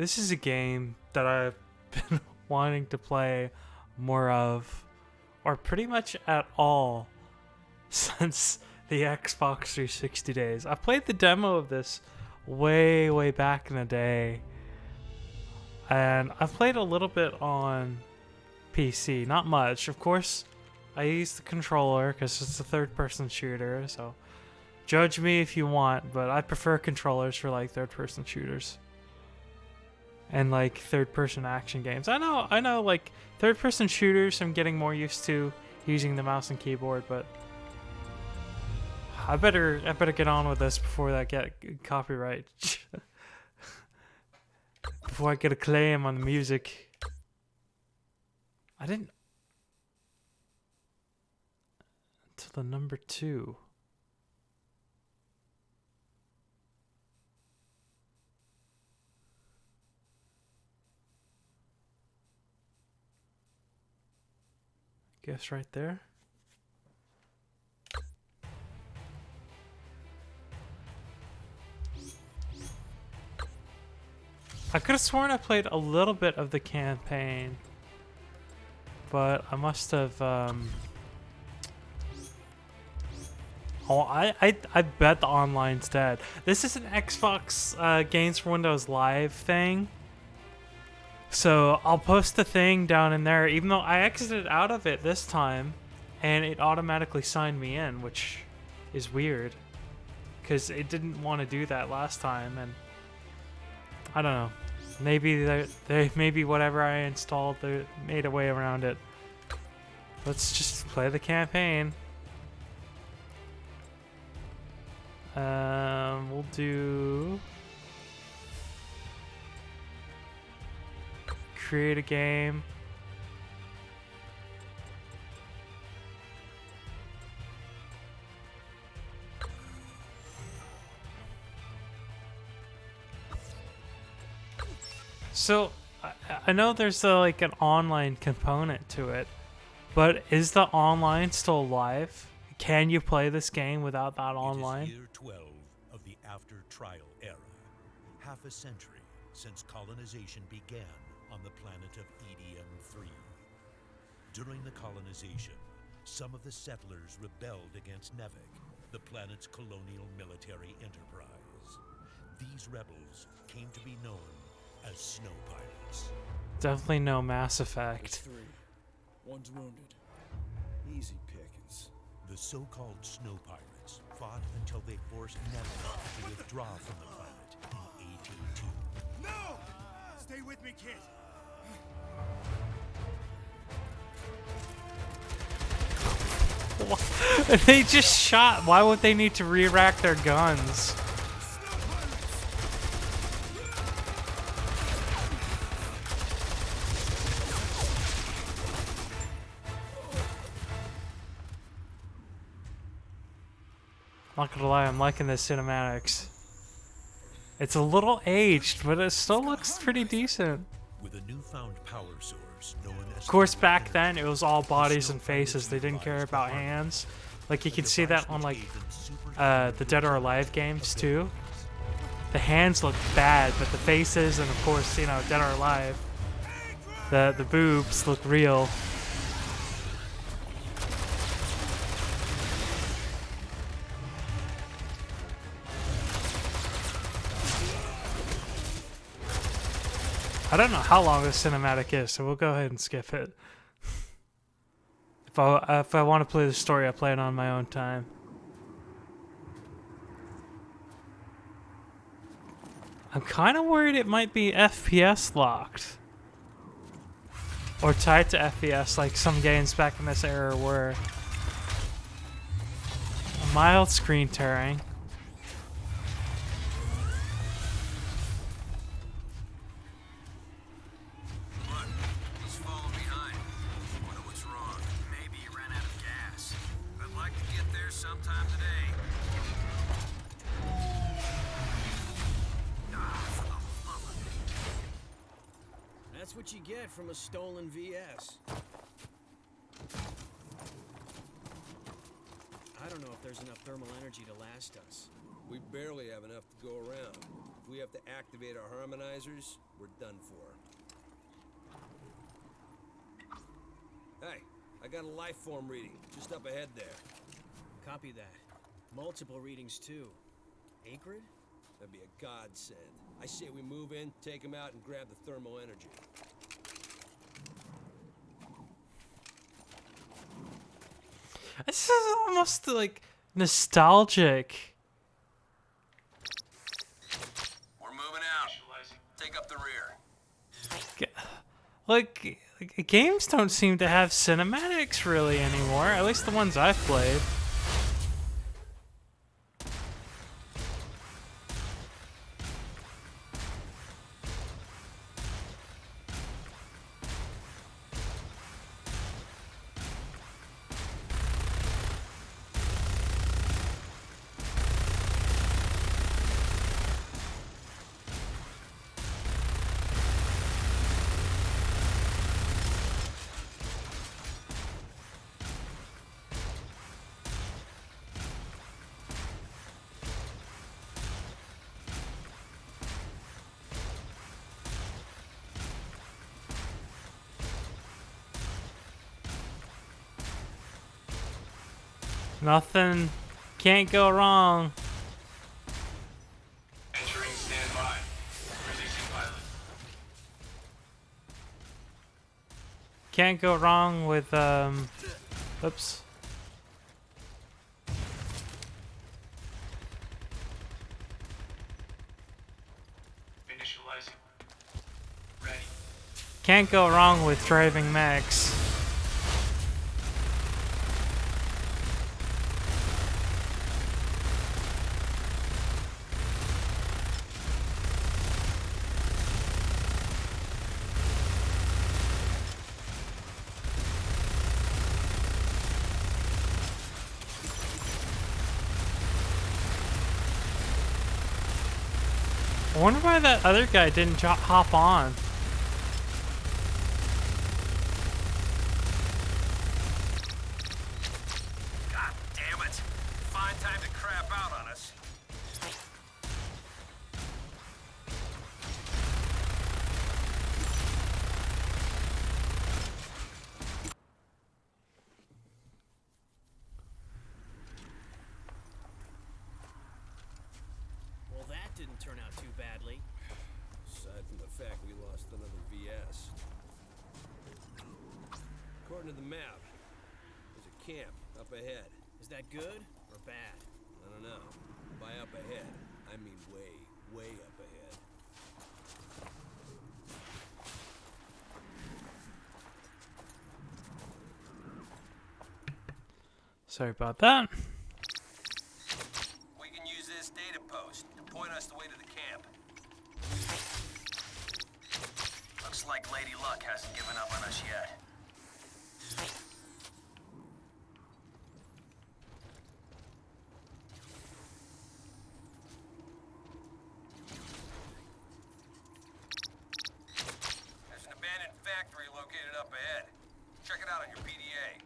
This is a game that I've been wanting to play more of, or pretty much at all, since the Xbox 360 days. I played the demo of this way back in the day, and I've played a little bit on PC, not much. Of course, I use the controller because it's a third-person shooter, so judge me if you want, but I prefer controllers for like third-person shooters and like third-person action games. I know, like third-person shooters I'm getting more used to using the mouse and keyboard, but I better get on with this before I get copyright. Before I get a claim on the music. I didn't until the number 2. Guess right there. I could have sworn I played a little bit of the campaign, but I must have. Oh, I bet the online's dead. This is an Xbox Games for Windows Live thing. So I'll post the thing down in there, even though I exited out of it this time, and it automatically signed me in, which is weird, because it didn't want to do that last time, and I don't know. Maybe they maybe whatever I installed, they made a way around it. Let's just play the campaign. We'll do create a game. So I know there's like an online component to it, but is the online still live? Can you play this game without that online? It is year 12 of the after-trial era, half a century since colonization began on the planet of EDM-3. During the colonization, some of the settlers rebelled against Nevik, the planet's colonial military enterprise. These rebels came to be known as snow pirates. Definitely no Mass Effect. 3. One's wounded. Easy pickings. The so-called snow pirates fought until they forced Nevik to withdraw from the planet in 1802. No! Stay with me, kid. They just shot. Why would they need to re-rack their guns? Not gonna lie, I'm liking the cinematics. It's a little aged, but it still looks pretty decent. With a newfound power source known as Of course, back then it was all bodies and faces. They didn't care about hands. Like you can see that on like the Dead or Alive games too. The hands look bad, but the faces and of course, you know, Dead or Alive, the boobs look real. I don't know how long this cinematic is, so we'll go ahead and skip it. If I want to play the story, I play it on my own time. I'm kind of worried it might be FPS locked. Or tied to FPS like some games back in this era were. A mild screen tearing. That's what you get from a stolen VS. I don't know if there's enough thermal energy to last us. We barely have enough to go around. If we have to activate our harmonizers, we're done for. Hey, I got a life form reading just up ahead there. Copy that. Multiple readings, too. Acrid? That'd be a godsend. I say we move in, take him out, and grab the thermal energy. This is almost like nostalgic. We're moving out. Take up the rear. Like, games don't seem to have cinematics really anymore. At least the ones I've played. Nothing can't go wrong. Entering standby. Releasing pilot. Can't go wrong with oops. Initializing. Ready. Can't go wrong with driving mechs. I wonder why that other guy didn't hop on. God damn it! Fine time to crap out on us. Well, that didn't turn out too badly. Aside from the fact we lost another VS. According to the map, there's a camp up ahead. Is that good or bad? I don't know. By up ahead, I mean way, way up ahead. Sorry about that. We can use this data post to point us the way to the camp. Looks like Lady Luck hasn't given up on us yet. There's an abandoned factory located up ahead. Check it out on your PDA.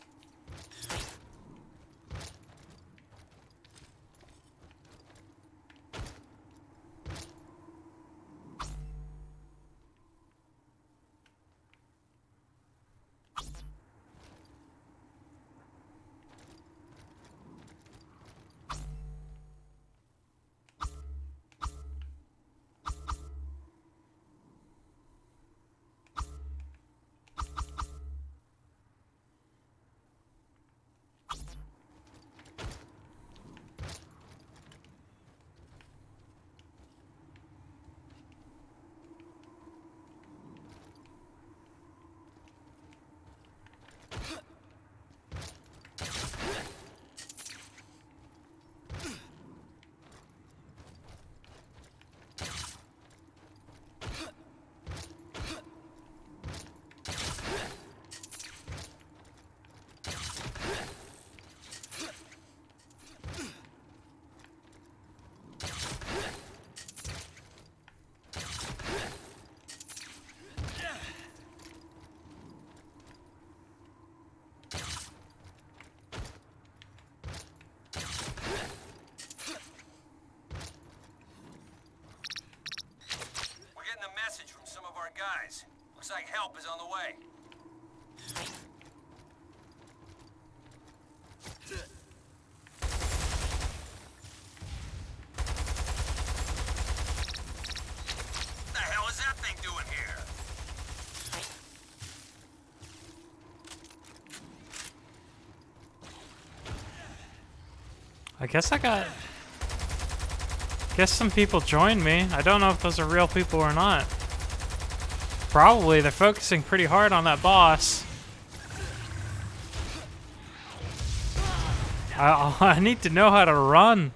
eyes. Looks like help is on the way. The hell is that thing doing here? Guess some people joined me. I don't know if those are real people or not. Probably. They're focusing pretty hard on that boss. I need to know how to run.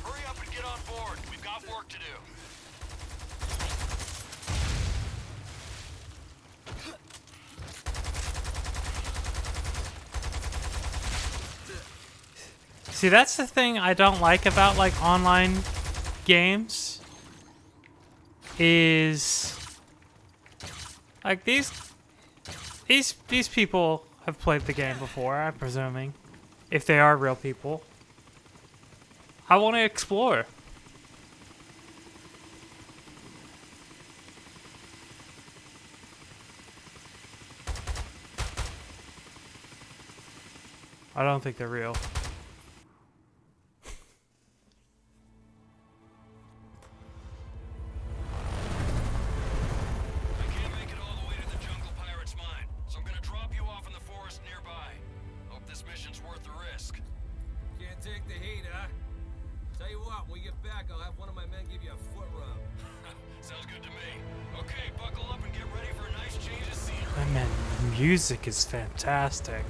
Hurry up and get on board. We've got work to do. See, that's the thing I don't like about like online games is like these people have played the game before, I'm presuming, if they are real people. I want to explore. I don't think they're real. I can't make it all the way to the jungle pirate's mine, so I'm gonna drop you off in the forest nearby. Hope this mission's worth the risk. Can't take the heat, huh? Tell you what, when we get back, I'll have one of my men give you a foot rub. Sounds good to me. Okay, buckle up and get ready for a nice change of scenery. I mean, music is fantastic.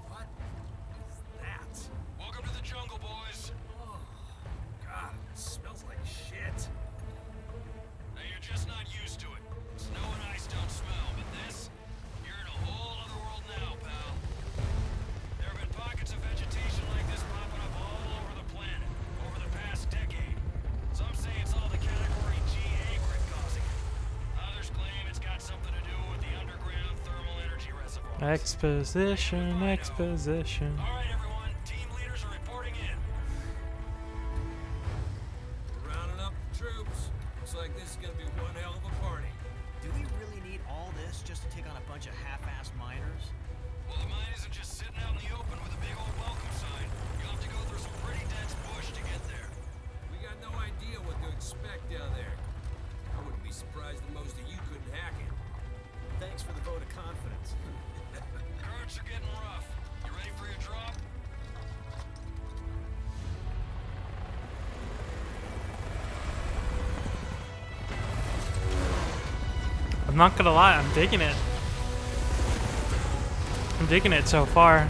What is that? Welcome to the jungle, boys. Oh, God, it smells like shit. Now you're just not used to it. Snow and ice don't smell, but this, you're in a whole other world now, pal. There have been pockets of vegetation like this popping up all over the planet over the past decade. Some say it's all the Category G agrit causing it. Others claim it's got something to do with the underground thermal energy reservoirs. Exposition, exposition. All right, everyone. Team leaders are reporting in. We're rounding up the troops. Looks like this is gonna be one hell of a party. Do we really need all this just to take on a bunch of half-assed miners? Well, the mine isn't just sitting out in the open with a big old welcome sign. You'll have to go through some pretty dense bush to get there. We got no idea what to expect down there. I wouldn't be surprised if most of you couldn't hack it. Thanks for the vote of confidence. Currents are getting rough. You ready for your drop? I'm not gonna lie, I'm digging it. I'm digging it so far.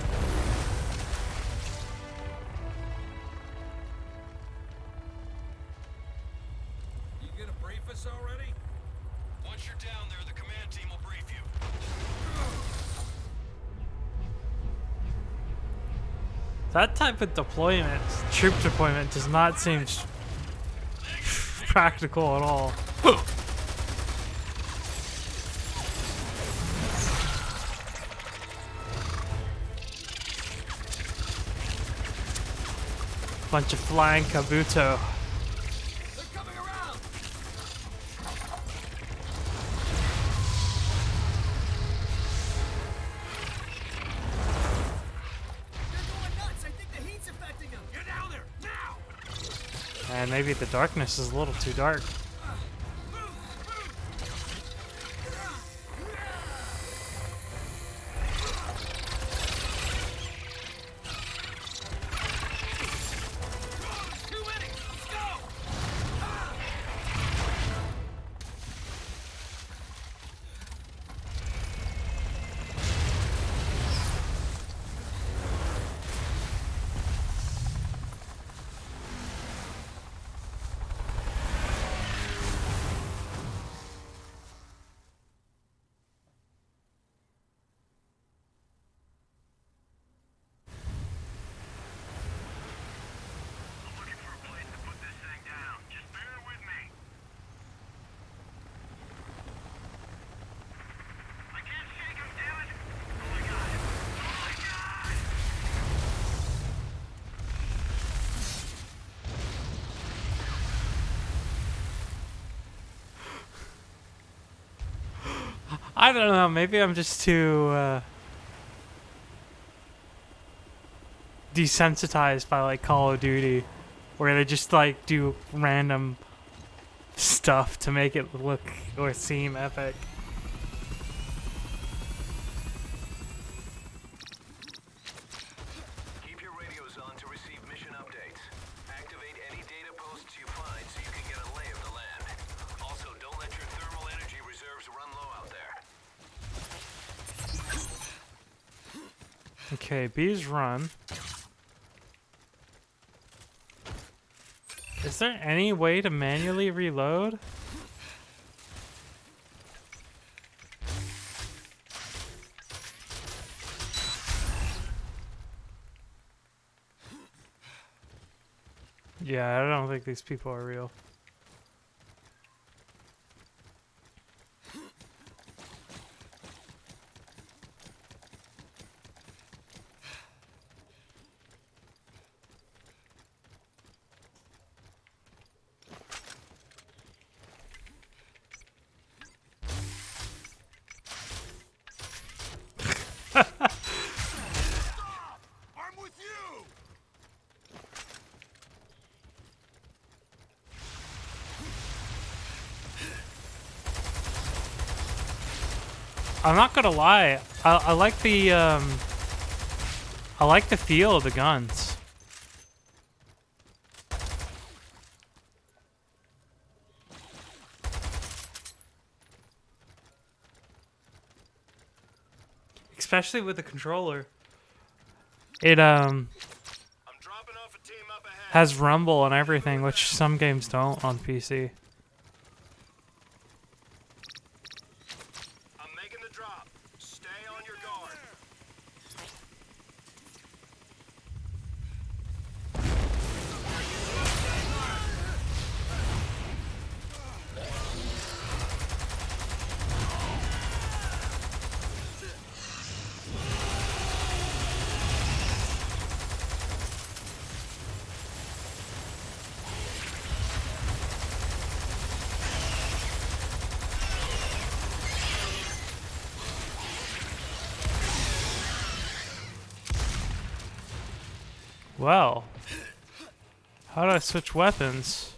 You gonna brief us already? Once you're down there, the command team will brief you. That type of deployment, troop deployment, does not seem practical at all. Bunch of flying kabuto. They're coming around! maybe the darkness is a little too dark. I don't know, maybe I'm just too desensitized by like Call of Duty, where they just like do random stuff to make it look or seem epic. Keep your radios on to receive mission updates. Activate any data posts you find so you can get a lay of the land. Also, don't let your thermal energy reserves run low out there. Okay, B's run. Is there any way to manually reload? Yeah, I don't think these people are real. I'm with you! I'm not gonna lie, I like the feel of the guns. Especially with the controller. It I'm dropping off a team up ahead. has rumble and everything, which some games don't on PC. I'm making the drop. Stay on your guard. Well, how do I switch weapons?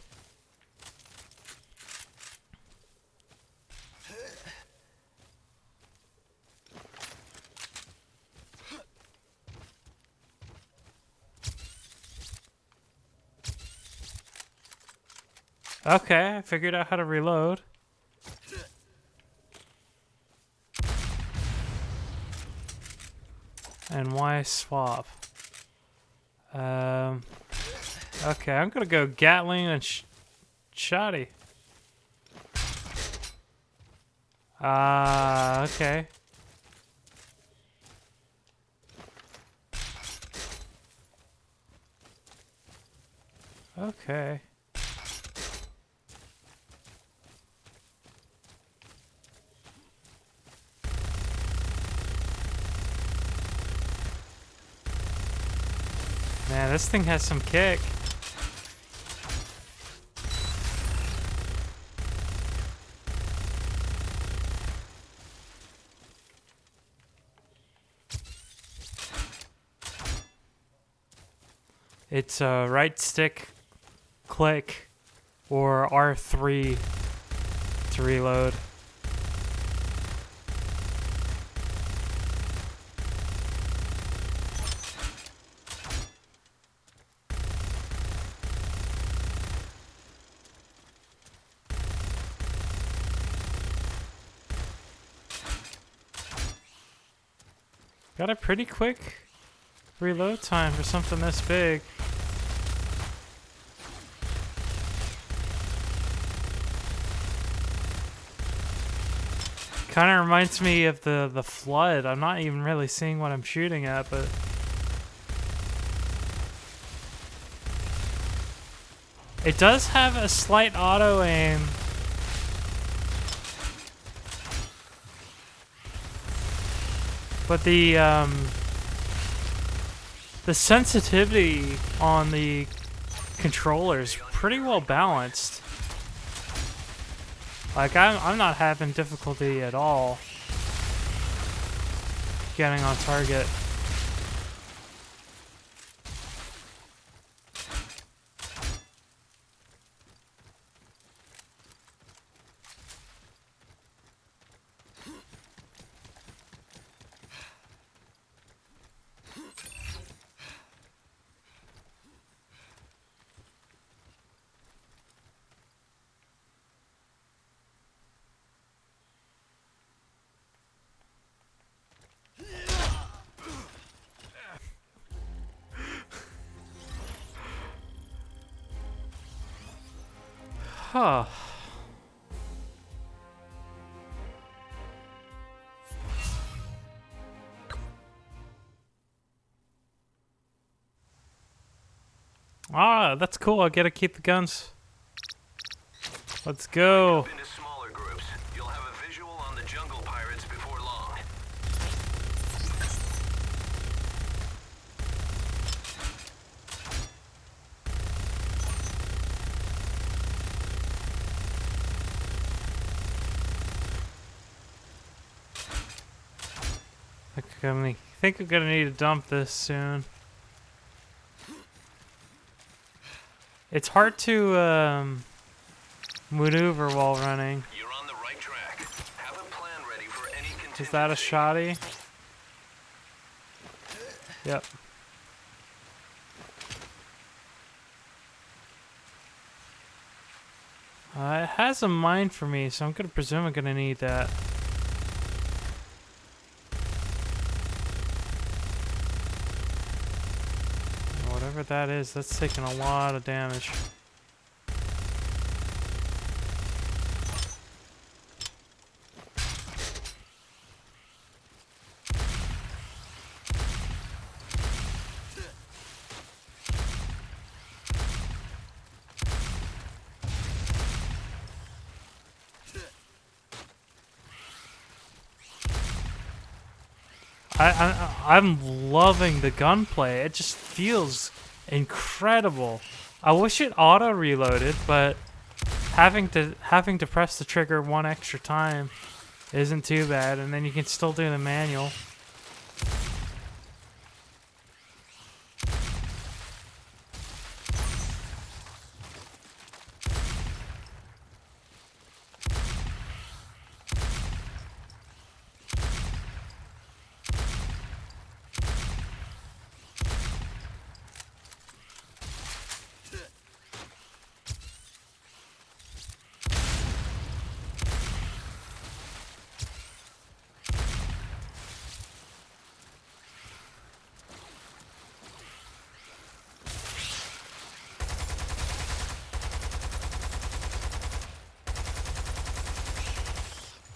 Okay, I figured out how to reload. And why swap? Okay, I'm gonna go Gatling and Shoddy. Okay. Okay. Man, this thing has some kick. It's a right stick click or R3 to reload. Got a pretty quick reload time for something this big. Kind of reminds me of the flood. I'm not even really seeing what I'm shooting at, but it does have a slight auto aim. But the sensitivity on the controller is pretty well balanced. Like I'm not having difficulty at all getting on target. Huh. Ah, that's cool. I get to keep the guns. Let's go. Into smaller groups. You'll have a visual on the jungle pirates before long. I think I'm gonna need to dump this soon. It's hard to maneuver while running. You're on the right track. Have a plan ready for any contingency. Is that a shoddy? Yep. It has a mine for me, so I'm gonna presume I'm gonna need that. Whatever that is, that's taking a lot of damage. I'm loving the gunplay. It just feels incredible. I wish it auto reloaded, but having to press the trigger one extra time isn't too bad, and then you can still do the manual.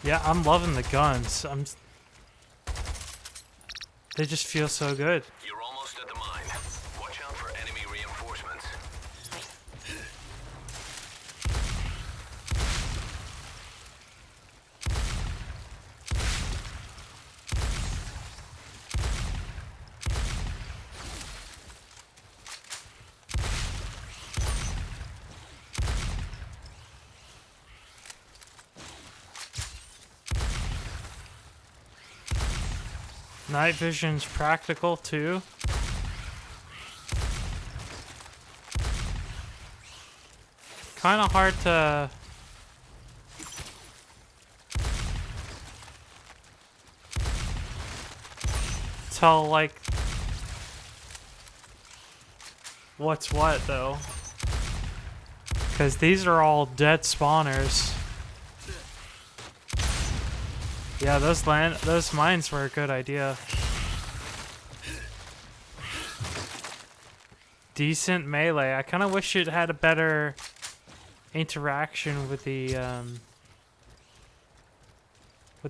Yeah, I'm loving the guns. They just feel so good. You're almost at the mine. Watch out for enemy reinforcements. Night vision's practical too. kind of hard to tell, like, what's what, though. Because these are all dead spawners. Yeah, those mines were a good idea. Decent melee. I kind of wish it had a better interaction with the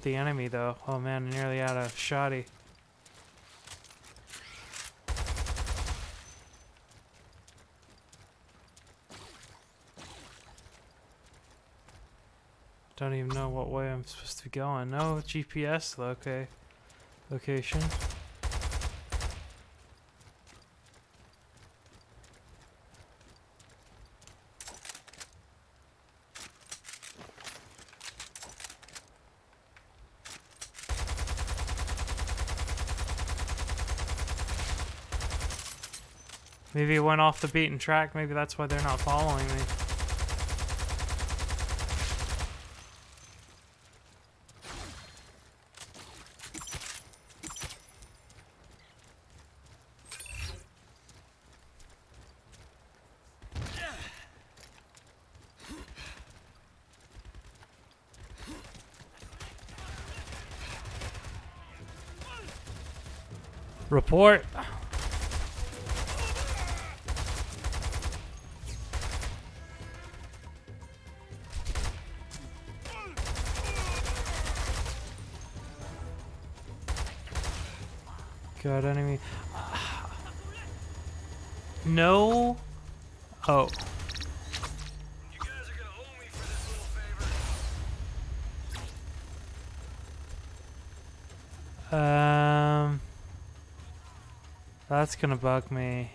enemy, though. Oh man, I'm nearly out of shoddy. Don't even know what way I'm supposed to be going. No GPS, okay. Location. Maybe it went off the beaten track. Maybe that's why they're not following me. Report. God, enemy. No. Oh. You guys are gonna owe me for this little favor. That's gonna bug me.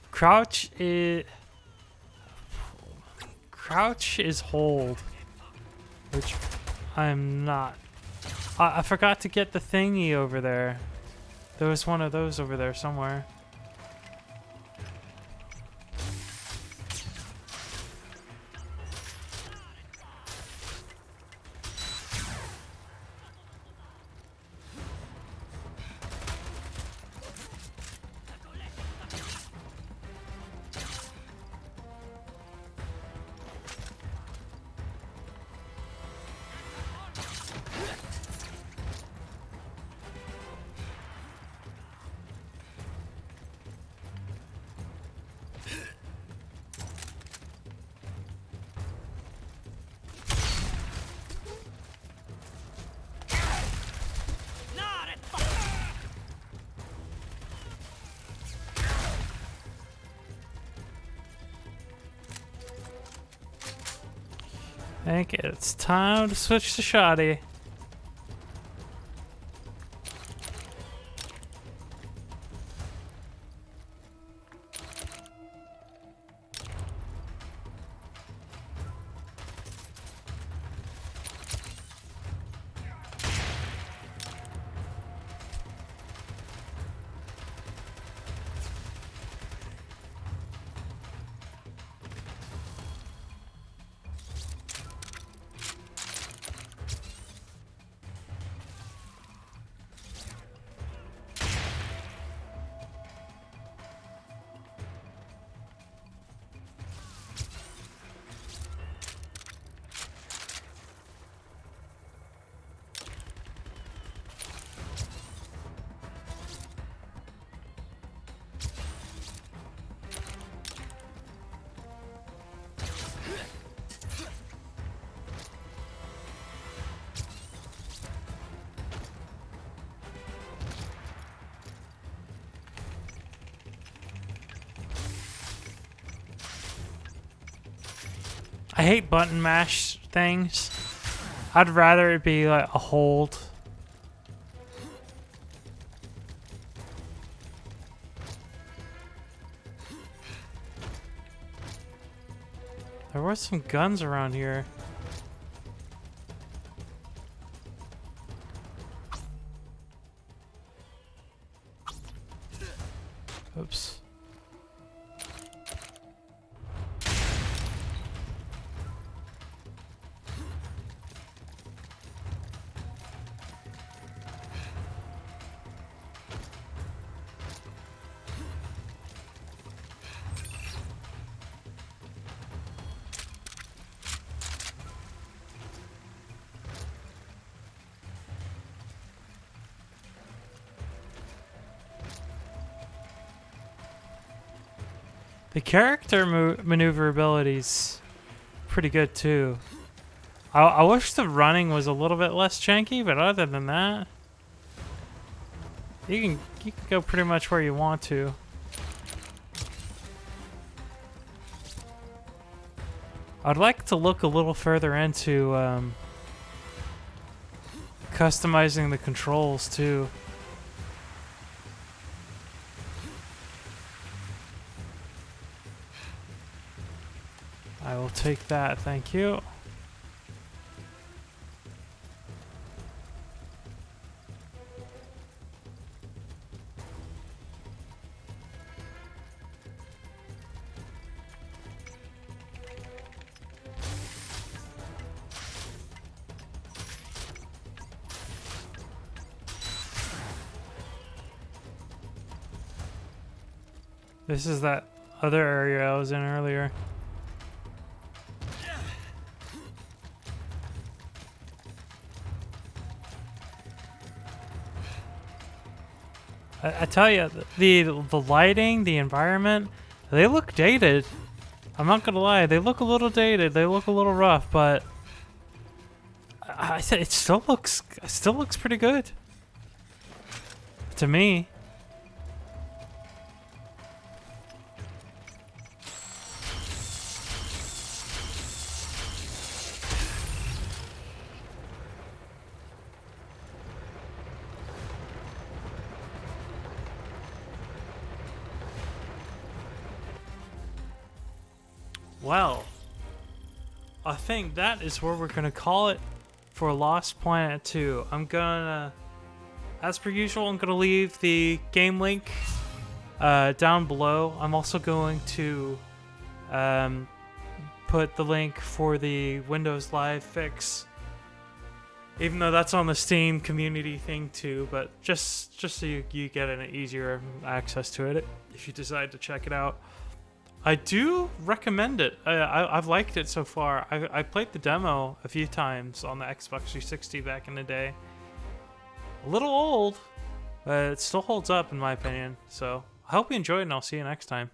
Crouch is hold, which I'm not. I forgot to get the thingy over there. There was one of those over there somewhere. I think it's time to switch to shoddy. I hate button mash things. I'd rather it be like a hold. There were some guns around here. Oops. The character maneuverability's pretty good too. I wish the running was a little bit less janky, but other than that, you can go pretty much where you want to. I'd like to look a little further into customizing the controls too. I will take that, thank you. This is that other area I was in earlier. I tell you, the lighting, the environment, they look dated. I'm not gonna lie, they look a little dated. They look a little rough, but it still looks pretty good to me. Well, I think that is where we're gonna call it for Lost Planet 2. I'm gonna, as per usual, I'm gonna leave the game link down below. I'm also going to put the link for the Windows Live fix, even though that's on the Steam community thing too, but just so you get an easier access to it if you decide to check it out. I do recommend it. I've liked it so far. I played the demo a few times on the Xbox 360 back in the day. A little old, but it still holds up in my opinion. So I hope you enjoyed, and I'll see you next time.